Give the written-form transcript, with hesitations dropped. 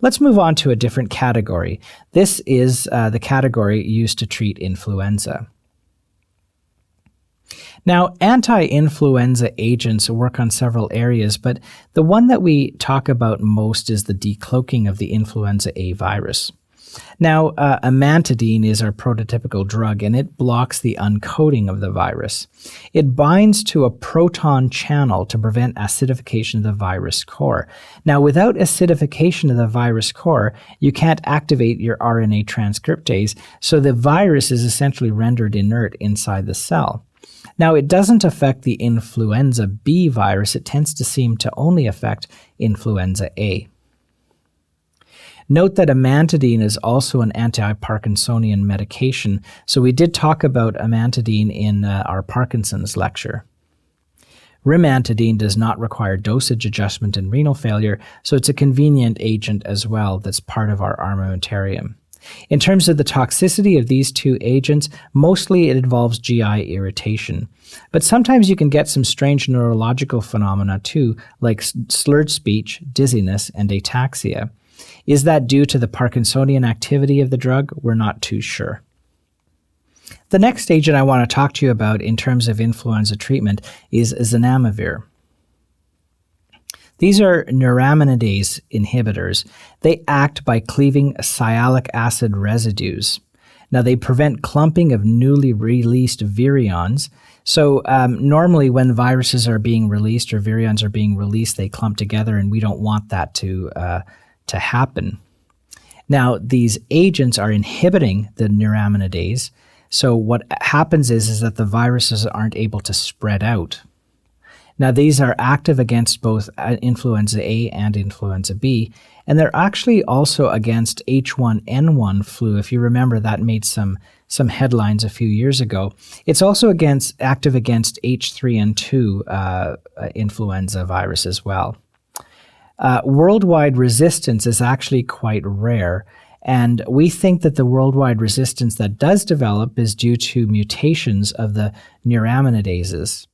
Let's move on to a different category. This is the category used to treat influenza. Now, anti-influenza agents work on several areas, but the one that we talk about most is the decloaking of the influenza A virus. Now, amantadine is our prototypical drug, and it blocks the uncoating of the virus. It binds to a proton channel to prevent acidification of the virus core. Now, without acidification of the virus core, you can't activate your RNA transcriptase, so the virus is essentially rendered inert inside the cell. Now, it doesn't affect the influenza B virus. It tends to seem to only affect influenza A. Note that amantadine is also an anti-Parkinsonian medication, so we did talk about amantadine in our Parkinson's lecture. Rimantadine does not require dosage adjustment in renal failure, so it's a convenient agent as well that's part of our armamentarium. In terms of the toxicity of these two agents, mostly it involves GI irritation. But sometimes you can get some strange neurological phenomena too, like slurred speech, dizziness, and ataxia. Is that due to the Parkinsonian activity of the drug? We're not too sure. The next agent I want to talk to you about in terms of influenza treatment is zanamivir. These are neuraminidase inhibitors. They act by cleaving sialic acid residues. Now, they prevent clumping of newly released virions. So normally when viruses are being released or virions are being released, they clump together, and we don't want that to happen. Now, these agents are inhibiting the neuraminidase. So what happens is that the viruses aren't able to spread out. Now, these are active against both influenza A and influenza B, and they're actually also against H1N1 flu. If you remember, that made some headlines a few years ago. It's also active against H3N2 influenza virus as well. Worldwide resistance is actually quite rare, and we think that the worldwide resistance that does develop is due to mutations of the neuraminases.